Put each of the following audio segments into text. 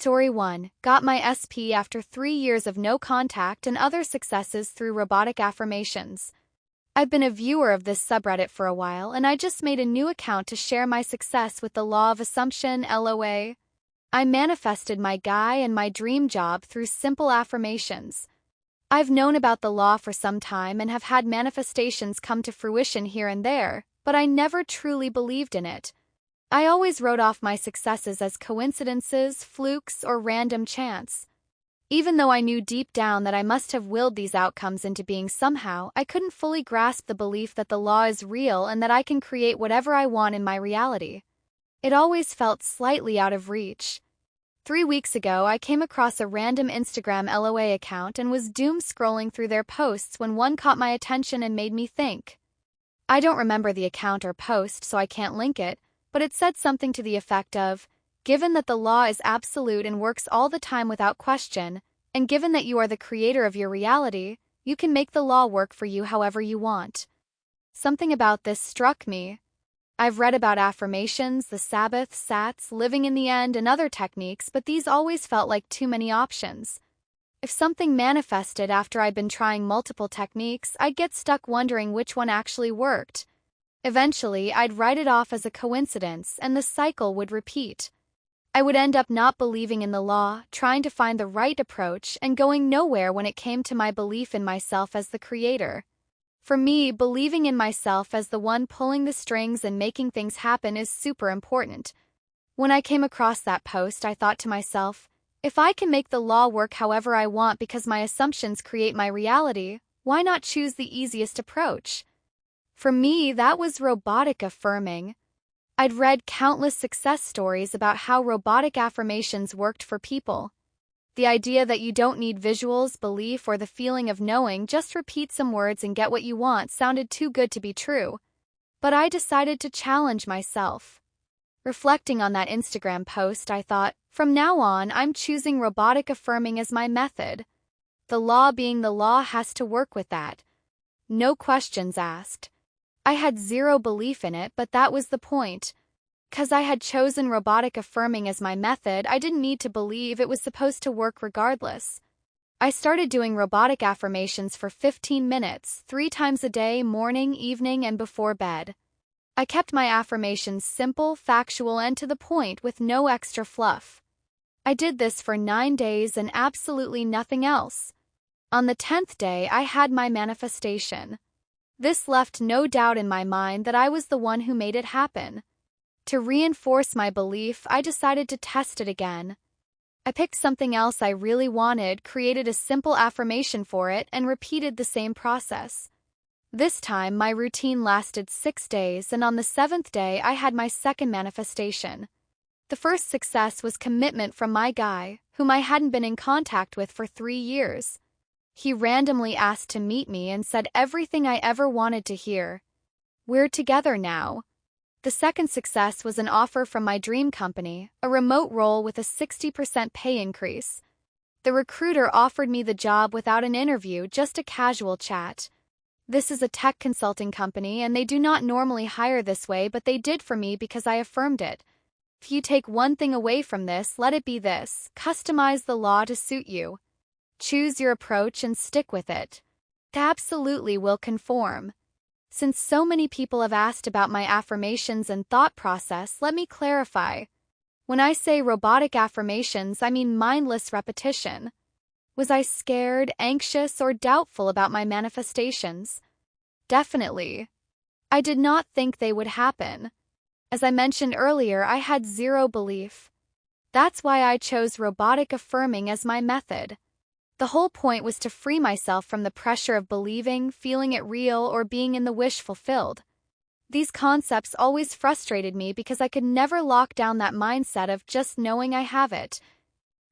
Story 1. Got my SP after 3 years of no contact and other successes through robotic affirmations. I've been a viewer of this subreddit for a while, and I just made a new account to share my success with the law of assumption, LOA. I manifested my guy and my dream job through simple affirmations. I've known about the law for some time and have had manifestations come to fruition here and there, but I never truly believed in it. I always wrote off my successes as coincidences, flukes, or random chance. Even though I knew deep down that I must have willed these outcomes into being somehow, I couldn't fully grasp the belief that the law is real and that I can create whatever I want in my reality. It always felt slightly out of reach. 3 weeks ago, I came across a random Instagram LOA account and was doom scrolling through their posts when one caught my attention and made me think. I don't remember the account or post, so I can't link it, but it said something to the effect of, given that the law is absolute and works all the time without question, and given that you are the creator of your reality, you can make the law work for you however you want. Something about this struck me. I've read about affirmations, the Sabbath, Sats, living in the end, and other techniques, but these always felt like too many options. If something manifested after I'd been trying multiple techniques, I'd get stuck wondering which one actually worked. Eventually, I'd write it off as a coincidence, and the cycle would repeat. I would end up not believing in the law, trying to find the right approach, and going nowhere when it came to my belief in myself as the creator. For me, believing in myself as the one pulling the strings and making things happen is super important. When I came across that post, I thought to myself, if I can make the law work however I want because my assumptions create my reality, why not choose the easiest approach? For me, that was robotic affirming. I'd read countless success stories about how robotic affirmations worked for people. The idea that you don't need visuals, belief, or the feeling of knowing, just repeat some words and get what you want sounded too good to be true. But I decided to challenge myself. Reflecting on that Instagram post, I thought, from now on, I'm choosing robotic affirming as my method. The law being the law has to work with that. No questions asked. I had zero belief in it, but that was the point. 'Cause I had chosen robotic affirming as my method, I didn't need to believe, it was supposed to work regardless. I started doing robotic affirmations for 15 minutes, 3 times a day, morning, evening, and before bed. I kept my affirmations simple, factual, and to the point with no extra fluff. I did this for 9 days and absolutely nothing else. On the 10th day, I had my manifestation. This left no doubt in my mind that I was the one who made it happen. To reinforce my belief, I decided to test it again. I picked something else I really wanted, created a simple affirmation for it, and repeated the same process. This time, my routine lasted 6 days, and on the 7th day, I had my second manifestation. The first success was commitment from my guy, whom I hadn't been in contact with for 3 years. He randomly asked to meet me and said everything I ever wanted to hear. We're together now. The second success was an offer from my dream company, a remote role with a 60% pay increase. The recruiter offered me the job without an interview, just a casual chat. This is a tech consulting company, and they do not normally hire this way, but they did for me because I affirmed it. If you take one thing away from this, let it be this: customize the law to suit you. Choose your approach and stick with it. It absolutely will conform. Since so many people have asked about my affirmations and thought process, let me clarify. When I say robotic affirmations, I mean mindless repetition. Was I scared, anxious, or doubtful about my manifestations? Definitely. I did not think they would happen. As I mentioned earlier, I had zero belief. That's why I chose robotic affirming as my method. The whole point was to free myself from the pressure of believing, feeling it real, or being in the wish fulfilled. These concepts always frustrated me because I could never lock down that mindset of just knowing I have it.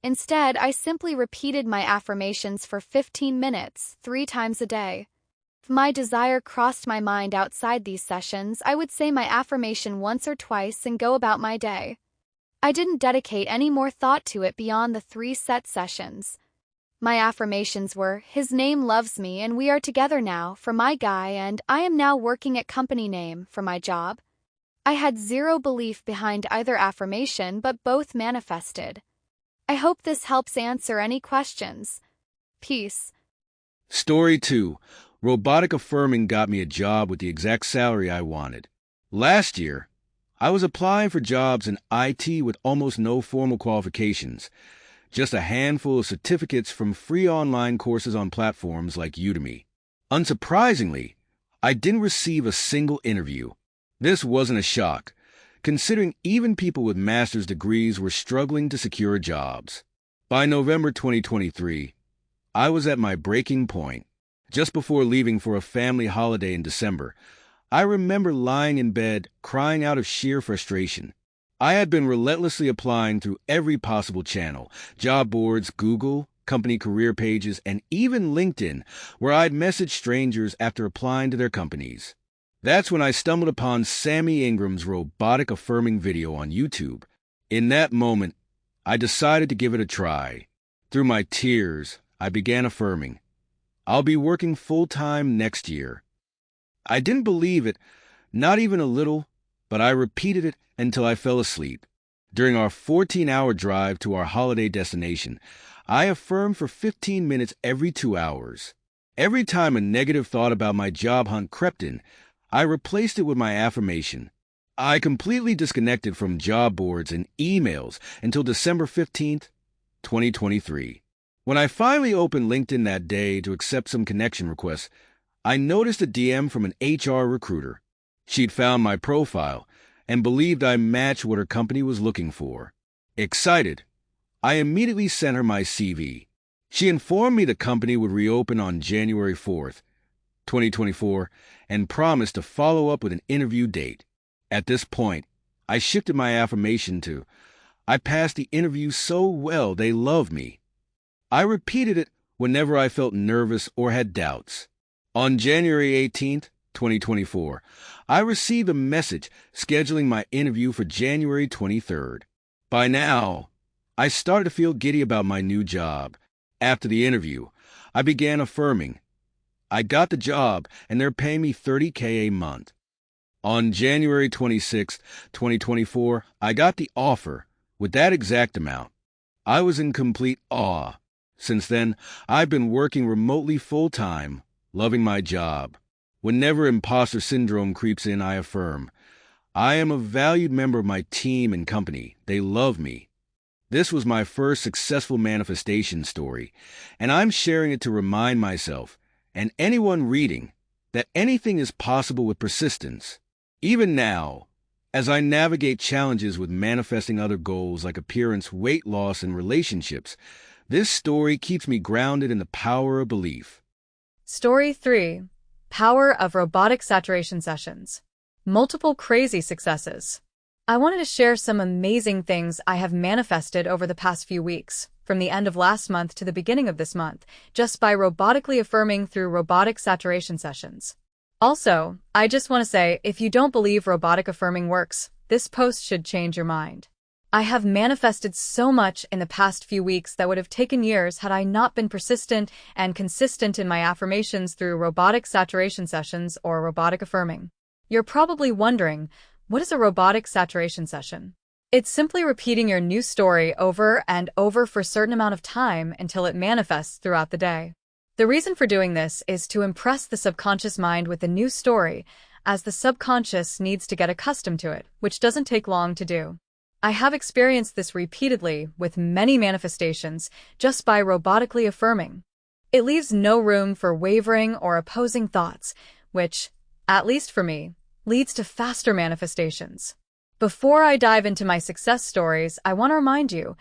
Instead, I simply repeated my affirmations for 15 minutes, 3 times a day. If my desire crossed my mind outside these sessions, I would say my affirmation once or twice and go about my day. I didn't dedicate any more thought to it beyond the 3 set sessions. My affirmations were, his name loves me and we are together now, for my guy, and I am now working at company name, for my job. I had zero belief behind either affirmation, but both manifested. I hope this helps answer any questions. Peace. Story 2. Robotic Affirming got me a job with the exact salary I wanted. Last year, I was applying for jobs in IT with almost no formal qualifications, just a handful of certificates from free online courses on platforms like Udemy. Unsurprisingly, I didn't receive a single interview. This wasn't a shock, considering even people with master's degrees were struggling to secure jobs. By November 2023, I was at my breaking point. Just before leaving for a family holiday in December, I remember lying in bed, crying out of sheer frustration. I had been relentlessly applying through every possible channel, job boards, Google, company career pages, and even LinkedIn, where I'd messaged strangers after applying to their companies. That's when I stumbled upon Sammy Ingram's Robotic Affirming video on YouTube. In that moment, I decided to give it a try. Through my tears, I began affirming, "I'll be working full-time next year." I didn't believe it, not even a little, but I repeated it until I fell asleep. During our 14-hour drive to our holiday destination, I affirmed for 15 minutes every 2 hours. Every time a negative thought about my job hunt crept in, I replaced it with my affirmation. I completely disconnected from job boards and emails until December 15th, 2023. When I finally opened LinkedIn that day to accept some connection requests, I noticed a DM from an HR recruiter. She'd found my profile and believed I matched what her company was looking for. Excited, I immediately sent her my CV. She informed me the company would reopen on January 4th, 2024, and promised to follow up with an interview date. At this point, I shifted my affirmation to, "I passed the interview so well they love me." I repeated it whenever I felt nervous or had doubts. On January 18th, 2024, I received a message scheduling my interview for January 23rd. By now, I started to feel giddy about my new job. After the interview, I began affirming, "I got the job and they're paying me $30K a month." On January 26th, 2024, I got the offer with that exact amount. I was in complete awe. Since then, I've been working remotely full-time, loving my job. Whenever imposter syndrome creeps in, I affirm, "I am a valued member of my team and company. They love me." This was my first successful manifestation story, and I'm sharing it to remind myself, and anyone reading, that anything is possible with persistence. Even now, as I navigate challenges with manifesting other goals like appearance, weight loss, and relationships, this story keeps me grounded in the power of belief. Story 3. Power of Robotic Saturation Sessions. Multiple crazy successes. I wanted to share some amazing things I have manifested over the past few weeks, from the end of last month to the beginning of this month, just by robotically affirming through robotic saturation sessions. Also, I just want to say, if you don't believe robotic affirming works, this post should change your mind. I have manifested so much in the past few weeks that would have taken years had I not been persistent and consistent in my affirmations through robotic saturation sessions or robotic affirming. You're probably wondering, what is a robotic saturation session? It's simply repeating your new story over and over for a certain amount of time until it manifests throughout the day. The reason for doing this is to impress the subconscious mind with the new story, as the subconscious needs to get accustomed to it, which doesn't take long to do. I have experienced this repeatedly with many manifestations just by robotically affirming. It leaves no room for wavering or opposing thoughts, which, at least for me, leads to faster manifestations. Before I dive into my success stories, I want to remind you,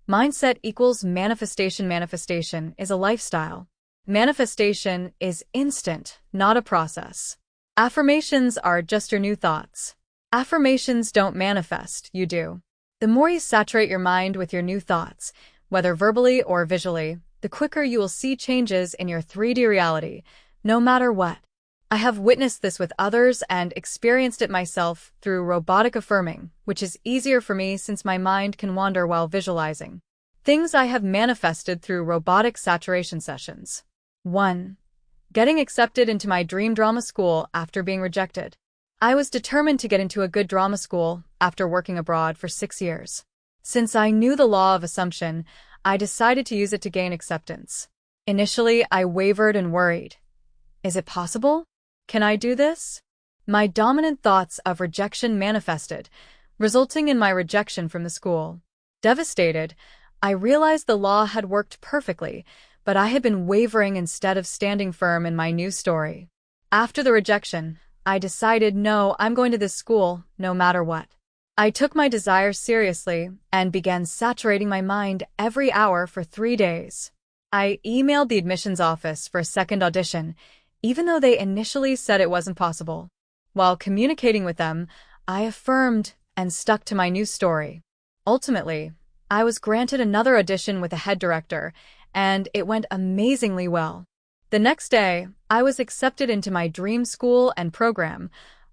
mindset equals manifestation. Manifestation is a lifestyle. Manifestation is instant, not a process. Affirmations are just your new thoughts. Affirmations don't manifest, you do. The more you saturate your mind with your new thoughts, whether verbally or visually, the quicker you will see changes in your 3D reality, no matter what. I have witnessed this with others and experienced it myself through robotic affirming, which is easier for me since my mind can wander while visualizing. Things I have manifested through robotic saturation sessions. 1. Getting accepted into my dream drama school after being rejected. I was determined to get into a good drama school after working abroad for 6 years. Since I knew the law of assumption, I decided to use it to gain acceptance. Initially, I wavered and worried. Is it possible? Can I do this? My dominant thoughts of rejection manifested, resulting in my rejection from the school. Devastated, I realized the law had worked perfectly, but I had been wavering instead of standing firm in my new story. After the rejection, I decided, no, I'm going to this school, no matter what. I took my desires seriously and began saturating my mind every hour for 3 days. I emailed the admissions office for a second audition, even though they initially said it wasn't possible. While communicating with them, I affirmed and stuck to my new story. Ultimately, I was granted another audition with the head director, and it went amazingly well. The next day, I was accepted into my dream school and program,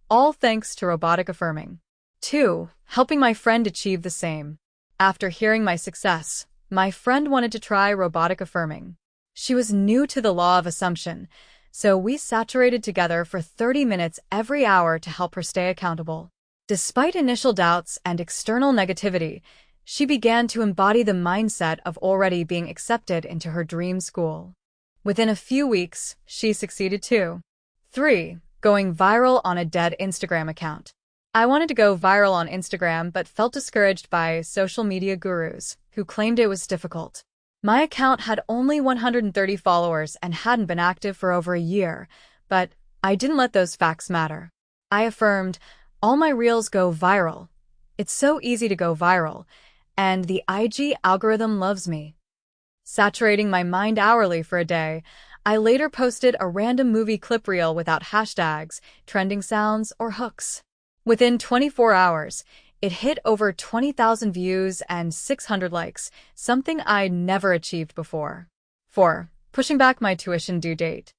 all thanks to Robotic Affirming. 2. Helping my friend achieve the same. After hearing my success, my friend wanted to try Robotic Affirming. She was new to the law of assumption, so we saturated together for 30 minutes every hour to help her stay accountable. Despite initial doubts and external negativity, she began to embody the mindset of already being accepted into her dream school. Within a few weeks, she succeeded too. 3. Going viral on a dead Instagram account. I wanted to go viral on Instagram but felt discouraged by social media gurus who claimed it was difficult. My account had only 130 followers and hadn't been active for over a year, but I didn't let those facts matter. I affirmed, all my reels go viral. It's so easy to go viral, and the IG algorithm loves me. Saturating my mind hourly for a day, I later posted a random movie clip reel without hashtags, trending sounds, or hooks. Within 24 hours, it hit over 20,000 views and 600 likes, something I'd never achieved before. 4. Pushing back my tuition due date.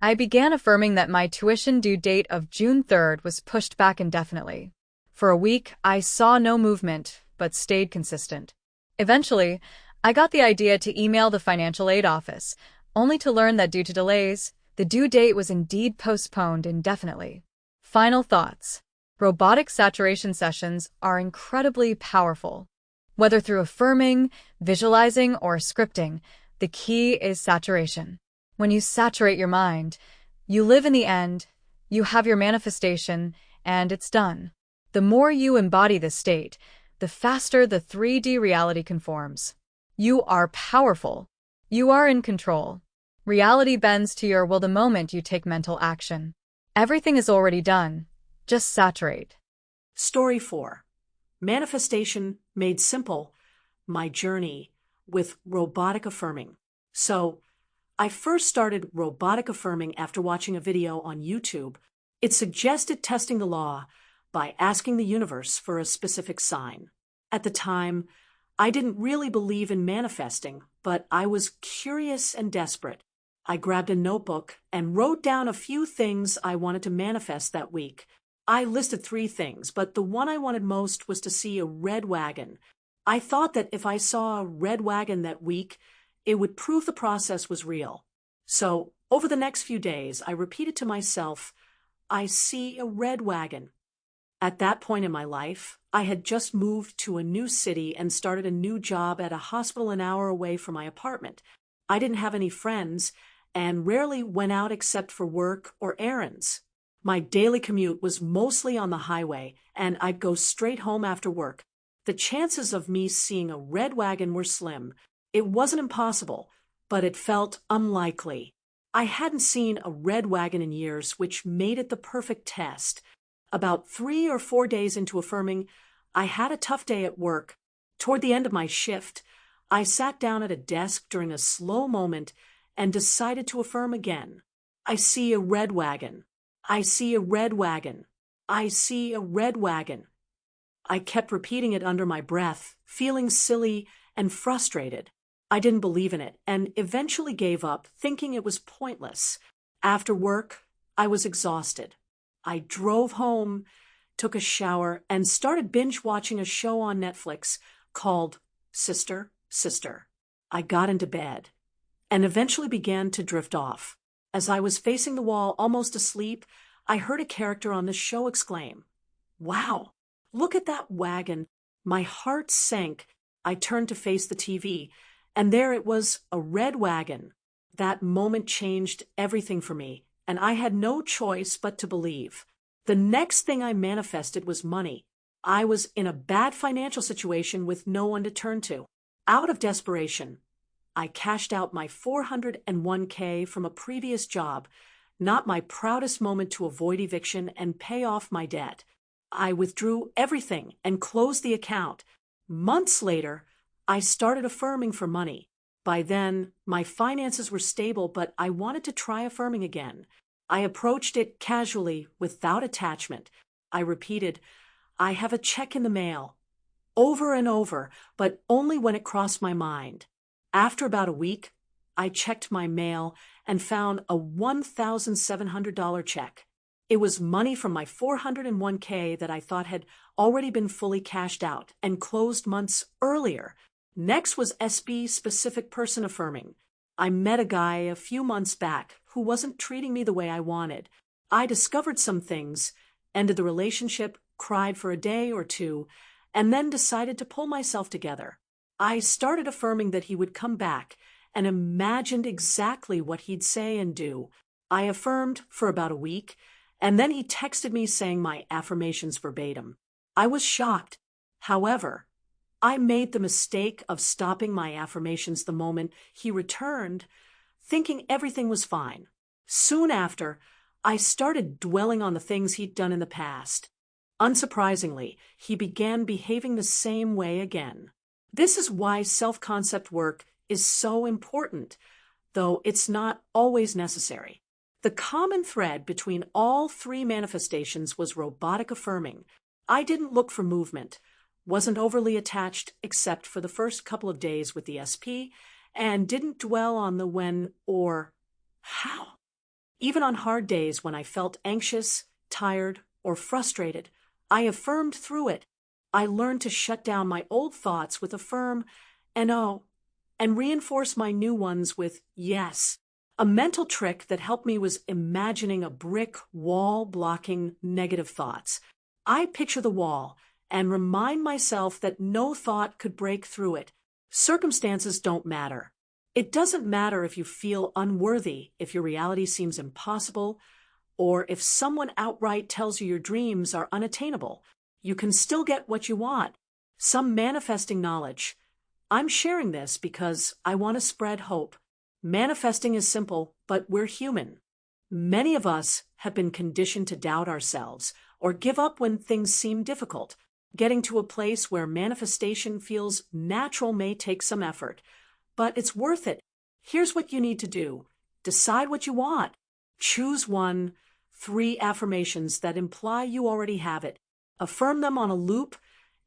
I began affirming that my tuition due date of June 3rd was pushed back indefinitely. For a week, I saw no movement, but stayed consistent. Eventually, I got the idea to email the financial aid office, only to learn that due to delays, the due date was indeed postponed indefinitely. Final thoughts. Robotic saturation sessions are incredibly powerful. Whether through affirming, visualizing, or scripting, the key is saturation. When you saturate your mind, you live in the end, you have your manifestation, and it's done. The more you embody this state, the faster the 3D reality conforms. You are powerful. You are in control. Reality bends to your will the moment you take mental action. Everything is already done. Just saturate. Story 4. Manifestation Made Simple, My Journey with Robotic Affirming. So, I first started robotic affirming after watching a video on YouTube. It suggested testing the law by asking the universe for a specific sign. At the time, I didn't really believe in manifesting, but I was curious and desperate. I grabbed a notebook and wrote down a few things I wanted to manifest that week. I listed 3 things, but the one I wanted most was to see a red wagon. I thought that if I saw a red wagon that week, it would prove the process was real. So, over the next few days, I repeated to myself, I see a red wagon. At that point in my life, I had just moved to a new city and started a new job at a hospital an hour away from my apartment. I didn't have any friends and rarely went out except for work or errands. My daily commute was mostly on the highway, and I'd go straight home after work. The chances of me seeing a red wagon were slim. It wasn't impossible, but it felt unlikely. I hadn't seen a red wagon in years, which made it the perfect test. About 3 or 4 days into affirming, I had a tough day at work. Toward the end of my shift, I sat down at a desk during a slow moment and decided to affirm again. I see a red wagon. I see a red wagon. I see a red wagon. I kept repeating it under my breath, feeling silly and frustrated. I didn't believe in it and eventually gave up, thinking it was pointless. After work, I was exhausted. I drove home, took a shower, and started binge-watching a show on Netflix called Sister, Sister. I got into bed and eventually began to drift off. As I was facing the wall, almost asleep, I heard a character on the show exclaim, "Wow, look at that wagon. My heart sank. I turned to face the TV, and there it was, a red wagon. That moment changed everything for me, and I had no choice but to believe. The next thing I manifested was money. I was in a bad financial situation with no one to turn to. Out of desperation, I cashed out my 401k from a previous job, not my proudest moment, to avoid eviction and pay off my debt. I withdrew everything and closed the account. Months later, I started affirming for money. By then, my finances were stable, but I wanted to try affirming again. I approached it casually, without attachment. I repeated, "I have a check in the mail," over and over, but only when it crossed my mind. After about a week, I checked my mail and found a $1,700 check. It was money from my 401k that I thought had already been fully cashed out and closed months earlier. Next was SB specific person affirming. I met a guy a few months back who wasn't treating me the way I wanted. I discovered some things, ended the relationship, cried for a day or two, and then decided to pull myself together. I started affirming that he would come back and imagined exactly what he'd say and do. I affirmed for about a week, and then he texted me saying my affirmations verbatim. I was shocked. However, I made the mistake of stopping my affirmations the moment he returned, thinking everything was fine. Soon after, I started dwelling on the things he'd done in the past. Unsurprisingly, he began behaving the same way again. This is why self-concept work is so important, though it's not always necessary. The common thread between all three manifestations was robotic affirming. I didn't look for movement, wasn't overly attached except for the first couple of days with the SP, and didn't dwell on the when or how. Even on hard days when I felt anxious, tired, or frustrated, I affirmed through it. I learned to shut down my old thoughts with affirm and oh, and reinforce my new ones with yes. A mental trick that helped me was imagining a brick wall blocking negative thoughts. I picture the wall and remind myself that no thought could break through it. Circumstances don't matter. It doesn't matter if you feel unworthy, if your reality seems impossible, or if someone outright tells you your dreams are unattainable. You can still get what you want. Some manifesting knowledge. I'm sharing this because I want to spread hope. Manifesting is simple, but we're human. Many of us have been conditioned to doubt ourselves or give up when things seem difficult. Getting to a place where manifestation feels natural may take some effort, but it's worth it. Here's what you need to do. Decide what you want. Choose 3 affirmations that imply you already have it. Affirm them on a loop,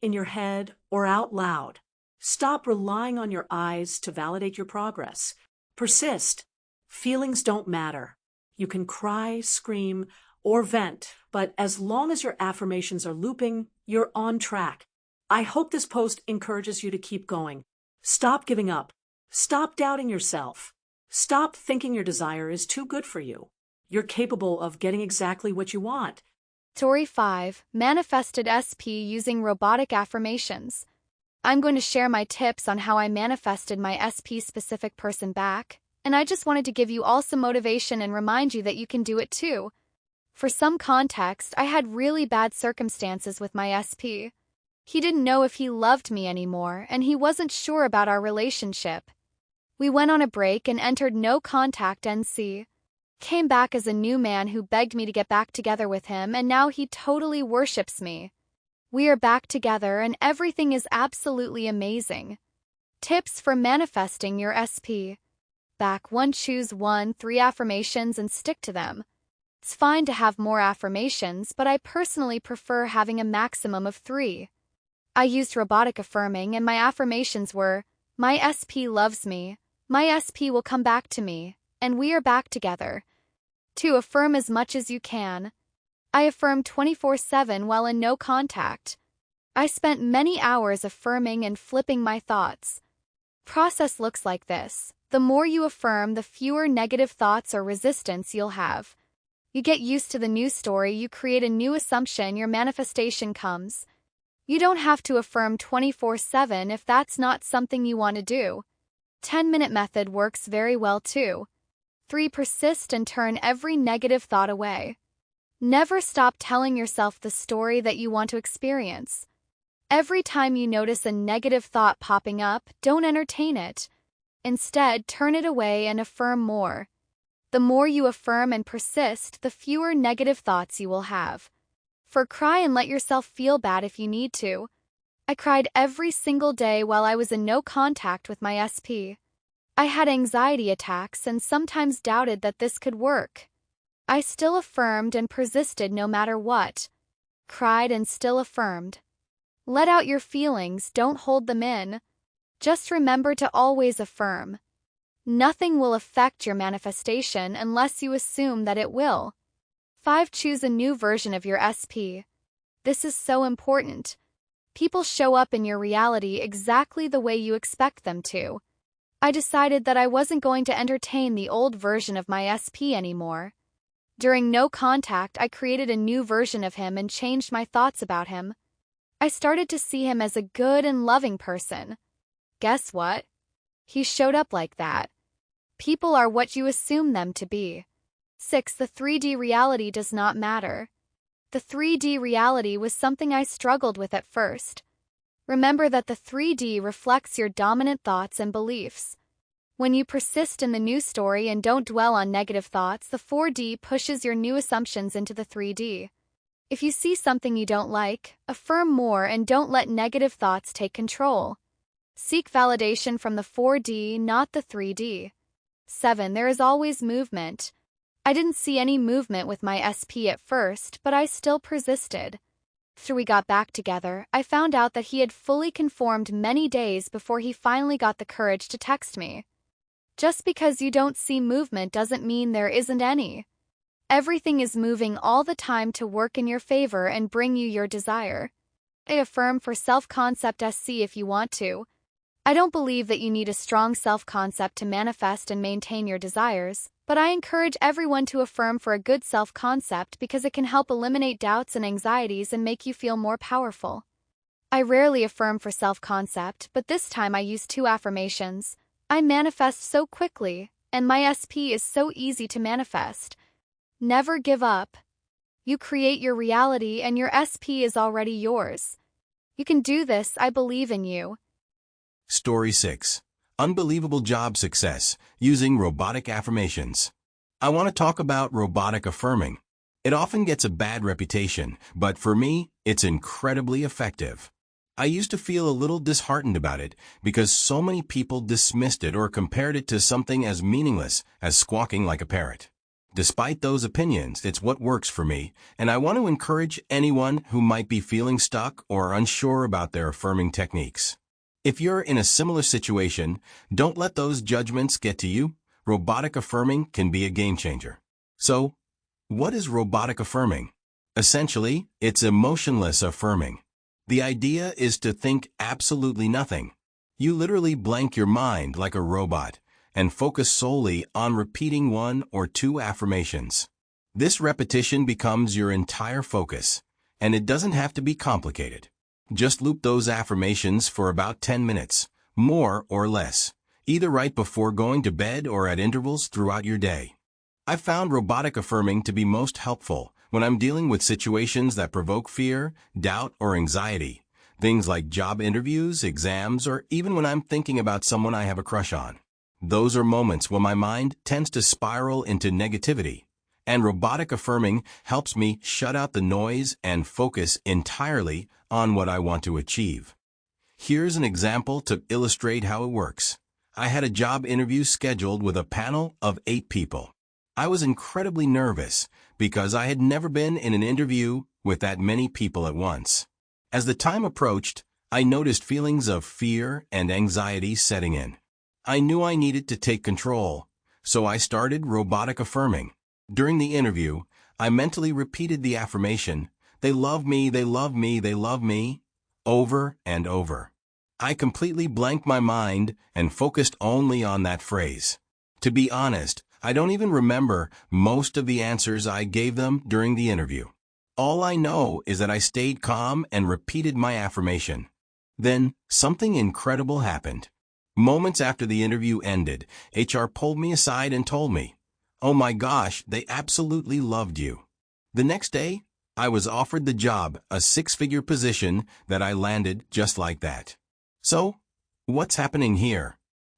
in your head, or out loud. Stop relying on your eyes to validate your progress. Persist. Feelings don't matter. You can cry, scream, or vent, but as long as your affirmations are looping, you're on track. I hope this post encourages you to keep going. Stop giving up. Stop doubting yourself. Stop thinking your desire is too good for you. You're capable of getting exactly what you want. Story 5. Manifested SP using robotic affirmations. I'm going to share my tips on how I manifested my SP-specific person back, and I just wanted to give you all some motivation and remind you that you can do it too. For some context, I had really bad circumstances with my SP. He didn't know if he loved me anymore, and he wasn't sure about our relationship. We went on a break and entered no contact NC. Came back as a new man who begged me to get back together with him, and now he totally worships me. We are back together and everything is absolutely amazing. Tips for manifesting your SP. Back 1. Choose 3 affirmations and stick to them. It's fine to have more affirmations, but I personally prefer having a maximum of 3. I used robotic affirming and my affirmations were, my SP loves me, my SP will come back to me, and we are back together. 2. Affirm as much as you can. I affirm 24/7 while in no contact. I spent many hours affirming and flipping my thoughts. Process looks like this. The more you affirm, the fewer negative thoughts or resistance you'll have. You get used to the new story, you create a new assumption, your manifestation comes. You don't have to affirm 24/7 if that's not something you want to do. 10-minute method works very well too. 3. Persist and turn every negative thought away. Never stop telling yourself the story that you want to experience. Every time you notice a negative thought popping up, don't entertain it. Instead, turn it away and affirm more. The more you affirm and persist, the fewer negative thoughts you will have. 4. Cry and let yourself feel bad if you need to. I cried every single day while I was in no contact with my SP. I had anxiety attacks and sometimes doubted that this could work. I still affirmed and persisted no matter what. Cried and still affirmed. Let out your feelings, don't hold them in. Just remember to always affirm. Nothing will affect your manifestation unless you assume that it will. 5. Choose a new version of your SP. This is so important. People show up in your reality exactly the way you expect them to. I decided that I wasn't going to entertain the old version of my SP anymore. During no contact, I created a new version of him and changed my thoughts about him. I started to see him as a good and loving person. Guess what? He showed up like that. People are what you assume them to be. 6. The 3D reality does not matter. The 3D reality was something I struggled with at first. Remember that the 3D reflects your dominant thoughts and beliefs. When you persist in the new story and don't dwell on negative thoughts, the 4D pushes your new assumptions into the 3D. If you see something you don't like, affirm more and don't let negative thoughts take control. Seek validation from the 4D, not the 3D. 7. There is always movement. I didn't see any movement with my SP at first, but I still persisted. After we got back together, I found out that he had fully conformed many days before he finally got the courage to text me. Just because you don't see movement doesn't mean there isn't any. Everything is moving all the time to work in your favor and bring you your desire. I affirm for self-concept SC if you want to. I don't believe that you need a strong self-concept to manifest and maintain your desires, but I encourage everyone to affirm for a good self-concept because it can help eliminate doubts and anxieties and make you feel more powerful. I rarely affirm for self-concept, but this time I use 2 affirmations. I manifest so quickly, and my SP is so easy to manifest. Never give up. You create your reality and your SP is already yours. You can do this, I believe in you. Story 6. Unbelievable job success using robotic affirmations. I want to talk about robotic affirming. It often gets a bad reputation, but for me, it's incredibly effective. I used to feel a little disheartened about it because so many people dismissed it or compared it to something as meaningless as squawking like a parrot. Despite those opinions, it's what works for me, and I want to encourage anyone who might be feeling stuck or unsure about their affirming techniques. If you're in a similar situation, don't let those judgments get to you. Robotic affirming can be a game changer. So, what is robotic affirming? Essentially, it's emotionless affirming. The idea is to think absolutely nothing. You literally blank your mind like a robot and focus solely on repeating 1 or 2 affirmations. This repetition becomes your entire focus, and it doesn't have to be complicated. Just loop those affirmations for about 10 minutes, more or less, either right before going to bed or at intervals throughout your day. I found robotic affirming to be most helpful when I'm dealing with situations that provoke fear, doubt, or anxiety, things like job interviews, exams, or even when I'm thinking about someone I have a crush on. Those are moments when my mind tends to spiral into negativity, and robotic affirming helps me shut out the noise and focus entirely on what I want to achieve. Here's an example to illustrate how it works. I had a job interview scheduled with a panel of 8 people. I was incredibly nervous because I had never been in an interview with that many people at once. As the time approached, I noticed feelings of fear and anxiety setting in. I knew I needed to take control, so I started robotic affirming. During the interview, I mentally repeated the affirmation, "They love me, they love me, they love me," over and over. I completely blanked my mind and focused only on that phrase. To be honest, I don't even remember most of the answers I gave them during the interview. All I know is that I stayed calm and repeated my affirmation. Then, something incredible happened. Moments after the interview ended, HR pulled me aside and told me, "Oh my gosh, they absolutely loved you." The next day, I was offered the job, a six-figure position that I landed just like that. So, what's happening here?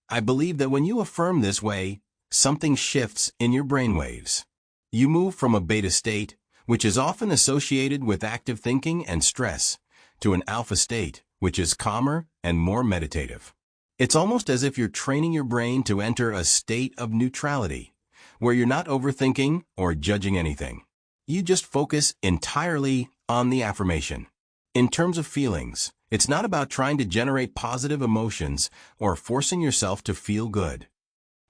I believe that when you affirm this way, something shifts in your brainwaves. You move from a beta state, which is often associated with active thinking and stress, to an alpha state, which is calmer and more meditative. It's almost as if you're training your brain to enter a state of neutrality, where you're not overthinking or judging anything. You just focus entirely on the affirmation. In terms of feelings, it's not about trying to generate positive emotions or forcing yourself to feel good.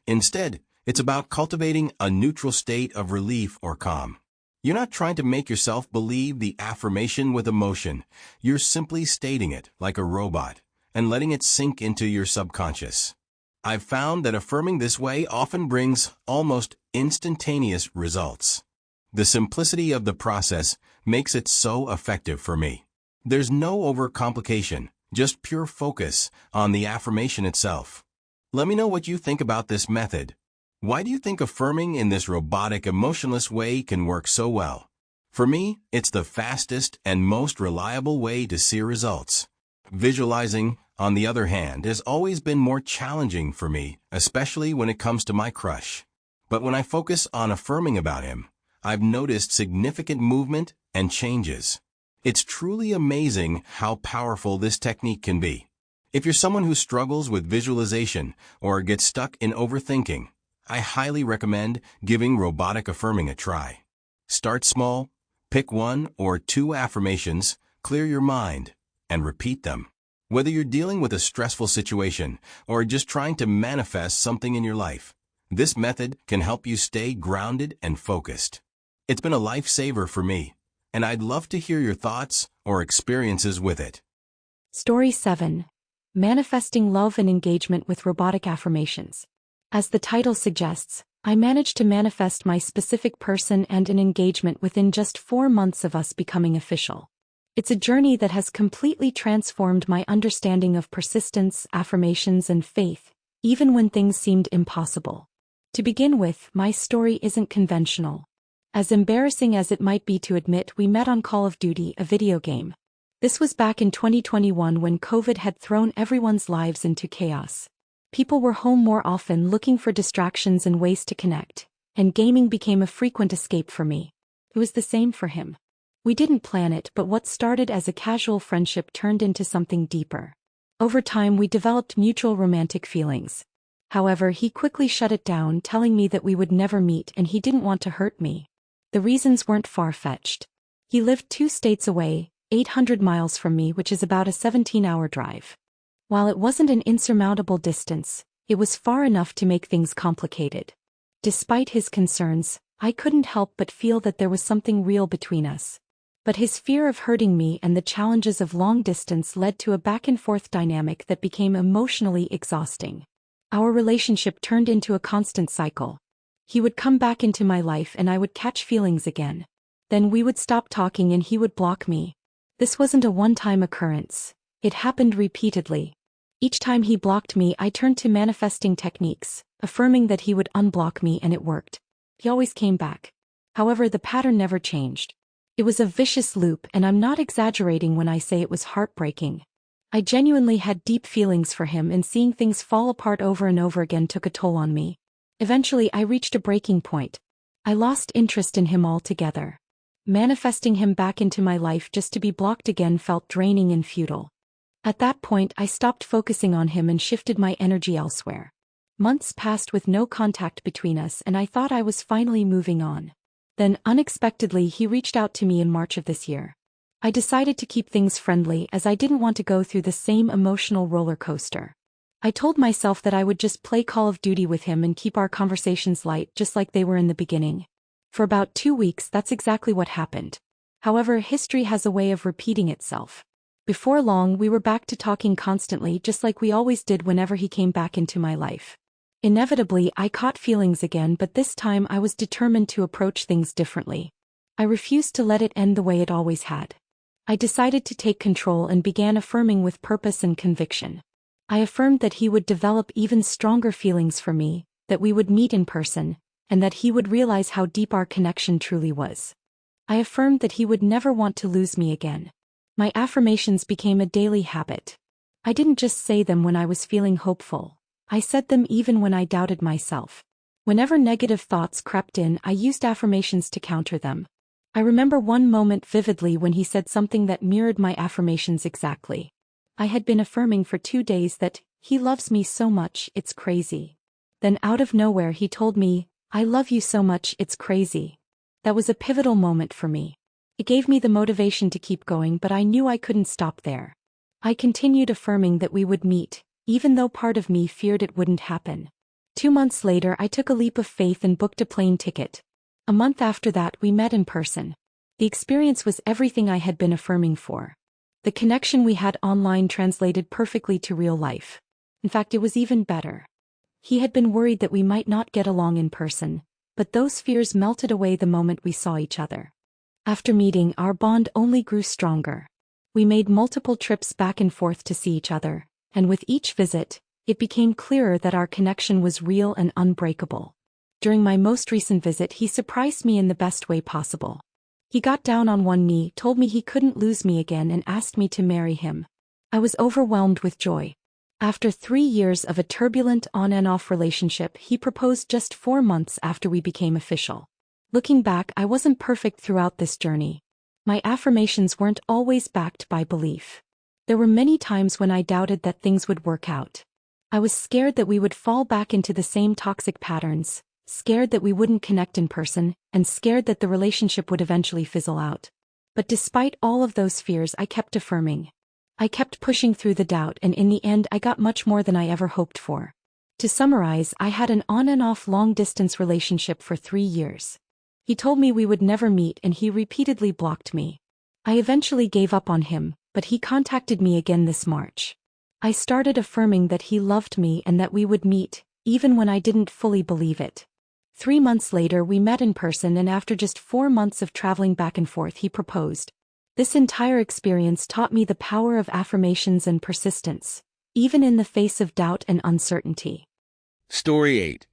Instead, it's about cultivating a neutral state of relief or calm. You're not trying to make yourself believe the affirmation with emotion. You're simply stating it like a robot and letting it sink into your subconscious. I've found that affirming this way often brings almost instantaneous results. The simplicity of the process makes it so effective for me. There's no overcomplication, just pure focus on the affirmation itself. Let me know what you think about this method. Why do you think affirming in this robotic, emotionless way can work so well? For me, it's the fastest and most reliable way to see results. Visualizing, on the other hand, has always been more challenging for me, especially when it comes to my crush. But when I focus on affirming about him, I've noticed significant movement and changes. It's truly amazing how powerful this technique can be. If you're someone who struggles with visualization or gets stuck in overthinking, I highly recommend giving robotic affirming a try. Start small, pick 1 or 2 affirmations, clear your mind, and repeat them. Whether you're dealing with a stressful situation or just trying to manifest something in your life, this method can help you stay grounded and focused. It's been a lifesaver for me, and I'd love to hear your thoughts or experiences with it. Story 7. Manifesting Love and Engagement with Robotic Affirmations. As the title suggests, I managed to manifest my specific person and an engagement within just 4 months of us becoming official. It's a journey that has completely transformed my understanding of persistence, affirmations, and faith, even when things seemed impossible. To begin with, my story isn't conventional. As embarrassing as it might be to admit, we met on Call of Duty, a video game. This was back in 2021 when COVID had thrown everyone's lives into chaos. People were home more often looking for distractions and ways to connect, and gaming became a frequent escape for me. It was the same for him. We didn't plan it, but what started as a casual friendship turned into something deeper. Over time, we developed mutual romantic feelings. However, he quickly shut it down, telling me that we would never meet and he didn't want to hurt me. The reasons weren't far-fetched. He lived 2 states away, 800 miles from me, which is about a 17-hour drive. While it wasn't an insurmountable distance, it was far enough to make things complicated. Despite his concerns, I couldn't help but feel that there was something real between us. But his fear of hurting me and the challenges of long distance led to a back-and-forth dynamic that became emotionally exhausting. Our relationship turned into a constant cycle. He would come back into my life and I would catch feelings again. Then we would stop talking and he would block me. This wasn't a one-time occurrence. It happened repeatedly. Each time he blocked me, I turned to manifesting techniques, affirming that he would unblock me, and it worked. He always came back. However, the pattern never changed. It was a vicious loop, and I'm not exaggerating when I say it was heartbreaking. I genuinely had deep feelings for him, and seeing things fall apart over and over again took a toll on me. Eventually, I reached a breaking point. I lost interest in him altogether. Manifesting him back into my life just to be blocked again felt draining and futile. At that point, I stopped focusing on him and shifted my energy elsewhere. Months passed with no contact between us, and I thought I was finally moving on. Then, unexpectedly, he reached out to me in March of this year. I decided to keep things friendly as I didn't want to go through the same emotional roller coaster. I told myself that I would just play Call of Duty with him and keep our conversations light, just like they were in the beginning. For about 2 weeks, that's exactly what happened. However, history has a way of repeating itself. Before long, we were back to talking constantly, just like we always did whenever he came back into my life. Inevitably, I caught feelings again, but this time I was determined to approach things differently. I refused to let it end the way it always had. I decided to take control and began affirming with purpose and conviction. I affirmed that he would develop even stronger feelings for me, that we would meet in person, and that he would realize how deep our connection truly was. I affirmed that he would never want to lose me again. My affirmations became a daily habit. I didn't just say them when I was feeling hopeful. I said them even when I doubted myself. Whenever negative thoughts crept in, I used affirmations to counter them. I remember one moment vividly when he said something that mirrored my affirmations exactly. I had been affirming for 2 days that he loves me so much, it's crazy. Then out of nowhere he told me, I love you so much, it's crazy. That was a pivotal moment for me. It gave me the motivation to keep going, but I knew I couldn't stop there. I continued affirming that we would meet, even though part of me feared it wouldn't happen. 2 months later, I took a leap of faith and booked a plane ticket. A month after that, we met in person. The experience was everything I had been affirming for. The connection we had online translated perfectly to real life. In fact, it was even better. He had been worried that we might not get along in person, but those fears melted away the moment we saw each other. After meeting, our bond only grew stronger. We made multiple trips back and forth to see each other, and with each visit, it became clearer that our connection was real and unbreakable. During my most recent visit, he surprised me in the best way possible. He got down on one knee, told me he couldn't lose me again, and asked me to marry him. I was overwhelmed with joy. After 3 years of a turbulent on-and-off relationship, he proposed just 4 months after we became official. Looking back, I wasn't perfect throughout this journey. My affirmations weren't always backed by belief. There were many times when I doubted that things would work out. I was scared that we would fall back into the same toxic patterns, scared that we wouldn't connect in person, and scared that the relationship would eventually fizzle out. But despite all of those fears, I kept affirming. I kept pushing through the doubt, and in the end I got much more than I ever hoped for. To summarize, I had an on-and-off long-distance relationship for 3 years. He told me we would never meet, and he repeatedly blocked me. I eventually gave up on him, but he contacted me again this March. I started affirming that he loved me and that we would meet, even when I didn't fully believe it. 3 months later, we met in person, and after just 4 months of traveling back and forth, he proposed. This entire experience taught me the power of affirmations and persistence, even in the face of doubt and uncertainty. Story 8.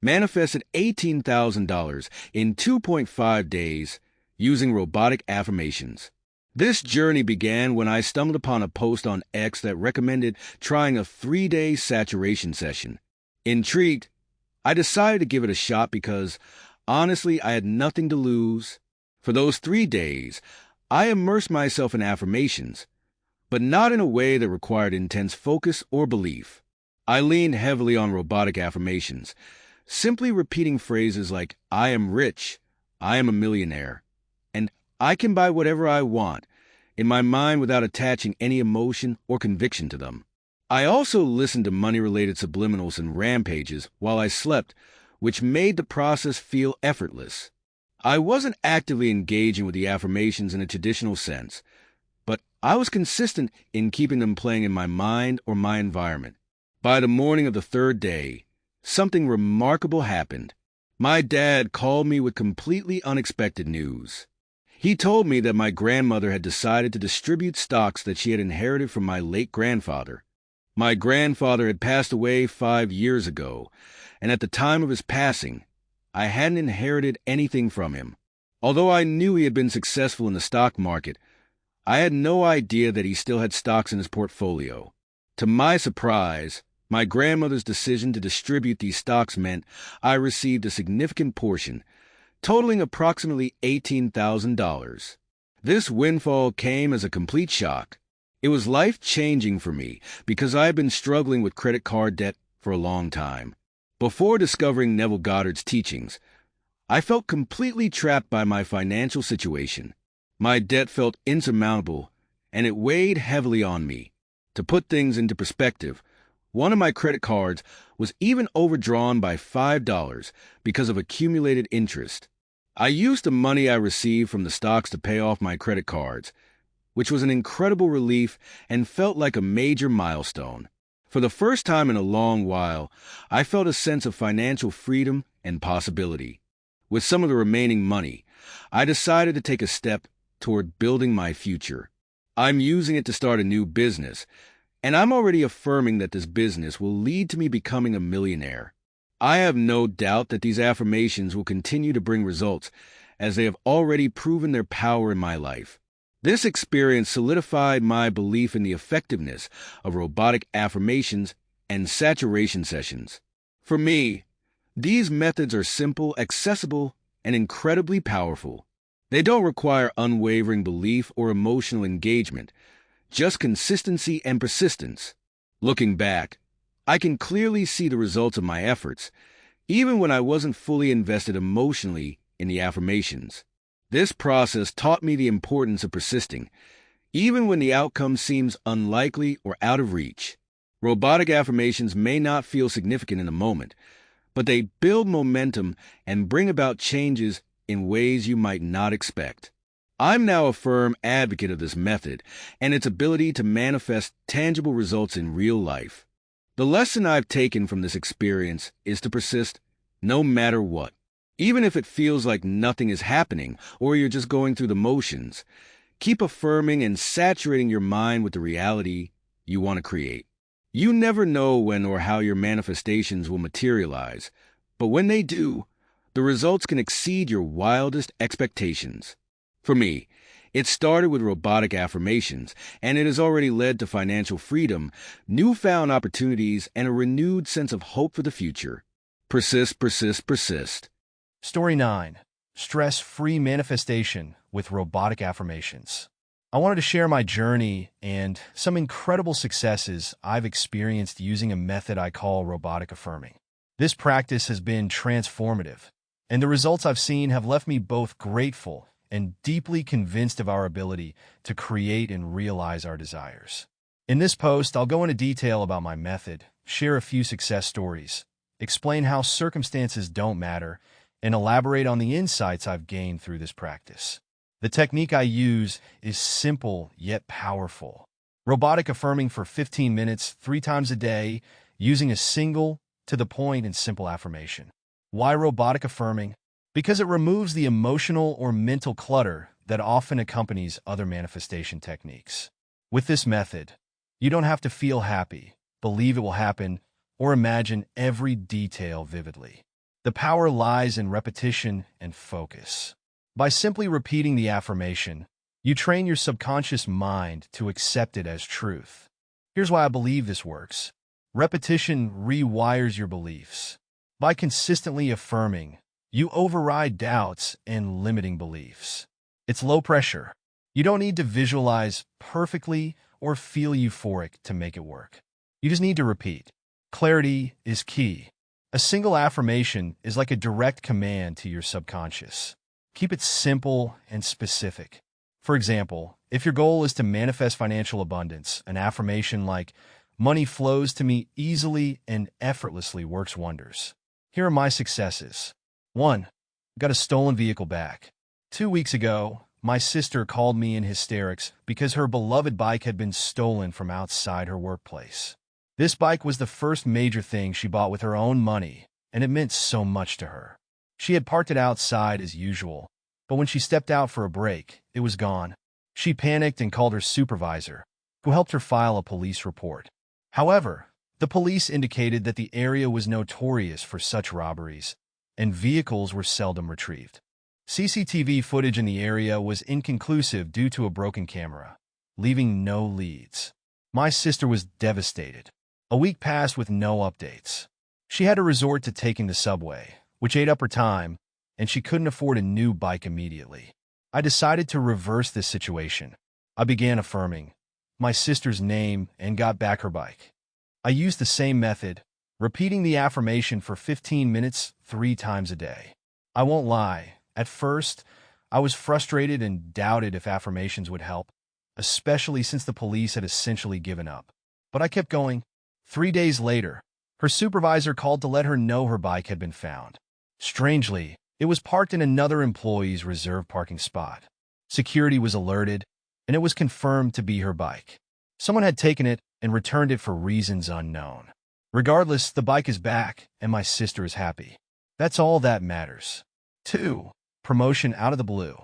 Manifested $18,000 in 2.5 days using robotic affirmations. This journey began when I stumbled upon a post on X that recommended trying a 3-day saturation session. Intrigued, I decided to give it a shot because, honestly, I had nothing to lose. For those 3 days, I immersed myself in affirmations, but not in a way that required intense focus or belief. I leaned heavily on robotic affirmations, simply repeating phrases like, I am rich, I am a millionaire, and I can buy whatever I want, in my mind without attaching any emotion or conviction to them. I also listened to money-related subliminals and rampages while I slept, which made the process feel effortless. I wasn't actively engaging with the affirmations in a traditional sense, but I was consistent in keeping them playing in my mind or my environment. By the morning of the 3rd day, something remarkable happened. My dad called me with completely unexpected news. He told me that my grandmother had decided to distribute stocks that she had inherited from my late grandfather. My grandfather had passed away 5 years ago, and at the time of his passing, I hadn't inherited anything from him. Although I knew he had been successful in the stock market, I had no idea that he still had stocks in his portfolio. To my surprise, my grandmother's decision to distribute these stocks meant I received a significant portion, totaling approximately $18,000. This windfall came as a complete shock. It was life-changing for me because I had been struggling with credit card debt for a long time. Before discovering Neville Goddard's teachings, I felt completely trapped by my financial situation. My debt felt insurmountable, and it weighed heavily on me. To put things into perspective, one of my credit cards was even overdrawn by $5 because of accumulated interest. I used the money I received from the stocks to pay off my credit cards, which was an incredible relief and felt like a major milestone. For the first time in a long while, I felt a sense of financial freedom and possibility. With some of the remaining money, I decided to take a step toward building my future. I'm using it to start a new business, and I'm already affirming that this business will lead to me becoming a millionaire. I have no doubt that these affirmations will continue to bring results, as they have already proven their power in my life. This experience solidified my belief in the effectiveness of robotic affirmations and saturation sessions. For me, these methods are simple, accessible, and incredibly powerful. They don't require unwavering belief or emotional engagement, just consistency and persistence. Looking back, I can clearly see the results of my efforts, even when I wasn't fully invested emotionally in the affirmations. This process taught me the importance of persisting, even when the outcome seems unlikely or out of reach. Robotic affirmations may not feel significant in the moment, but they build momentum and bring about changes in ways you might not expect. I'm now a firm advocate of this method and its ability to manifest tangible results in real life. The lesson I've taken from this experience is to persist no matter what. Even if it feels like nothing is happening or you're just going through the motions, keep affirming and saturating your mind with the reality you want to create. You never know when or how your manifestations will materialize, but when they do, the results can exceed your wildest expectations. For me, it started with robotic affirmations, and it has already led to financial freedom, newfound opportunities, and a renewed sense of hope for the future. Persist, persist, persist. Story 9. Stress-free manifestation with robotic affirmations. I wanted to share my journey and some incredible successes I've experienced using a method I call robotic affirming. This practice has been transformative, and the results I've seen have left me both grateful and deeply convinced of our ability to create and realize our desires. In this post, I'll go into detail about my method, share a few success stories, explain how circumstances don't matter, and elaborate on the insights I've gained through this practice. The technique I use is simple yet powerful. Robotic affirming for 15 minutes, 3 times a day, using a single, to-the-point, and simple affirmation. Why robotic affirming? Because it removes the emotional or mental clutter that often accompanies other manifestation techniques. With this method, you don't have to feel happy, believe it will happen, or imagine every detail vividly. The power lies in repetition and focus. By simply repeating the affirmation, you train your subconscious mind to accept it as truth. Here's why I believe this works. Repetition rewires your beliefs. By consistently affirming, you override doubts and limiting beliefs. It's low pressure. You don't need to visualize perfectly or feel euphoric to make it work. You just need to repeat. Clarity is key. A single affirmation is like a direct command to your subconscious. Keep it simple and specific. For example, if your goal is to manifest financial abundance, an affirmation like, "Money flows to me easily and effortlessly," works wonders. Here are my successes. 1. Got a stolen vehicle back. 2 weeks ago, my sister called me in hysterics because her beloved bike had been stolen from outside her workplace. This bike was the first major thing she bought with her own money, and it meant so much to her. She had parked it outside as usual, but when she stepped out for a break, it was gone. She panicked and called her supervisor, who helped her file a police report. However, the police indicated that the area was notorious for such robberies, and vehicles were seldom retrieved. CCTV footage in the area was inconclusive due to a broken camera, leaving no leads. My sister was devastated. A week passed with no updates. She had to resort to taking the subway, which ate up her time, and she couldn't afford a new bike immediately. I decided to reverse this situation. I began affirming my sister's name and got back her bike. I used the same method, repeating the affirmation for 15 minutes, 3 times a day. I won't lie, at first, I was frustrated and doubted if affirmations would help, especially since the police had essentially given up. But I kept going. 3 days later, her supervisor called to let her know her bike had been found. Strangely, it was parked in another employee's reserved parking spot. Security was alerted, and it was confirmed to be her bike. Someone had taken it and returned it for reasons unknown. Regardless, the bike is back, and my sister is happy. That's all that matters. 2. promotion out of the blue.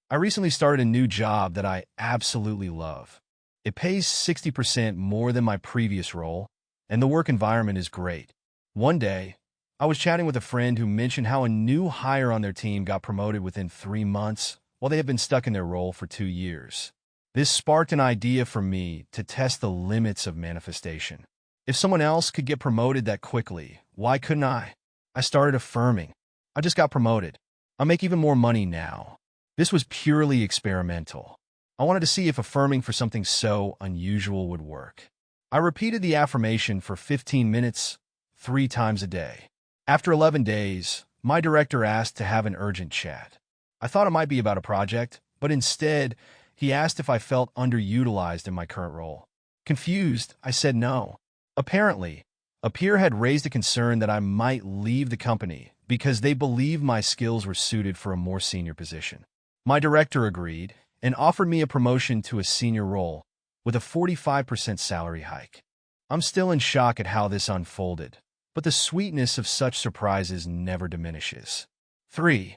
I recently started a new job that I absolutely love. It pays 60% more than my previous role, and the work environment is great. One day, I was chatting with a friend who mentioned how a new hire on their team got promoted within 3 months, while they had been stuck in their role for 2 years. This sparked an idea for me to test the limits of manifestation. If someone else could get promoted that quickly, why couldn't I? I started affirming. I just got promoted. I make even more money now. This was purely experimental. I wanted to see if affirming for something so unusual would work. I repeated the affirmation for 15 minutes, 3 times a day. After 11 days, my director asked to have an urgent chat. I thought it might be about a project, but instead, he asked if I felt underutilized in my current role. Confused, I said no. Apparently, a peer had raised a concern that I might leave the company because they believed my skills were suited for a more senior position. My director agreed and offered me a promotion to a senior role with a 45% salary hike. I'm still in shock at how this unfolded, but the sweetness of such surprises never diminishes. 3.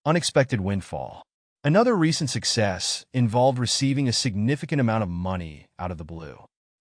Unexpected windfall. Another recent success involved receiving a significant amount of money out of the blue.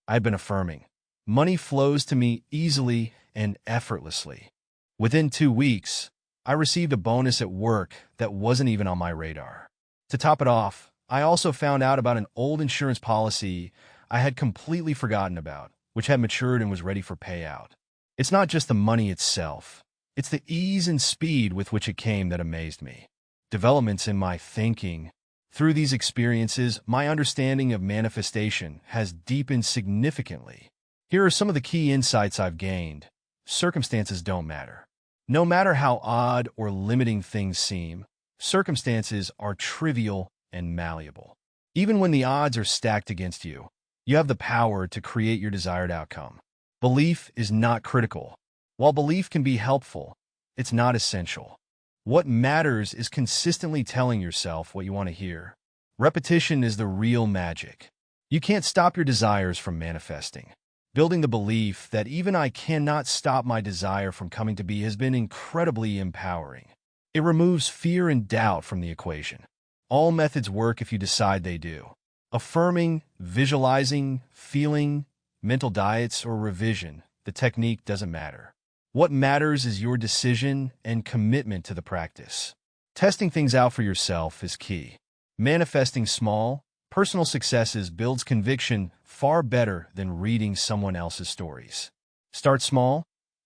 I had been affirming. Money flows to me easily and effortlessly. Within 2 weeks, I received a bonus at work that wasn't even on my radar. To top it off, I also found out about an old insurance policy I had completely forgotten about, which had matured and was ready for payout. It's not just the money itself. It's the ease and speed with which it came that amazed me. Developments in my thinking. Through these experiences, my understanding of manifestation has deepened significantly. Here are some of the key insights I've gained. Circumstances don't matter. No matter how odd or limiting things seem, circumstances are trivial and malleable. Even when the odds are stacked against you, you have the power to create your desired outcome. Belief is not critical. While belief can be helpful, it's not essential. What matters is consistently telling yourself what you want to hear. Repetition is the real magic. You can't stop your desires from manifesting. Building the belief that even I cannot stop my desire from coming to be has been incredibly empowering. It removes fear and doubt from the equation. All methods work if you decide they do. Affirming, visualizing, feeling, mental diets, or revision, the technique doesn't matter. What matters is your decision and commitment to the practice. Testing things out for yourself is key. Manifesting small, personal successes builds conviction far better than reading someone else's stories. Start small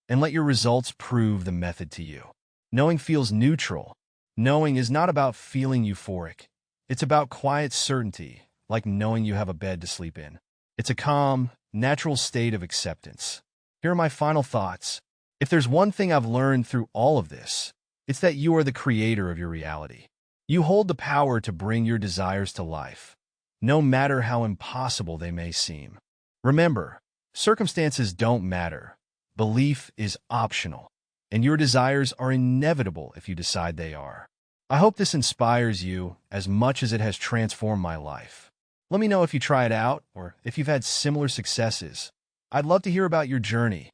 and let your results prove the method to you. Knowing feels neutral. Knowing is not about feeling euphoric. It's about quiet certainty, like knowing you have a bed to sleep in. It's a calm, natural state of acceptance. Here are my final thoughts. If there's one thing I've learned through all of this, it's that you are the creator of your reality. You hold the power to bring your desires to life, no matter how impossible they may seem. Remember, circumstances don't matter. Belief is optional, and your desires are inevitable if you decide they are. I hope this inspires you as much as it has transformed my life. Let me know if you try it out or if you've had similar successes. I'd love to hear about your journey.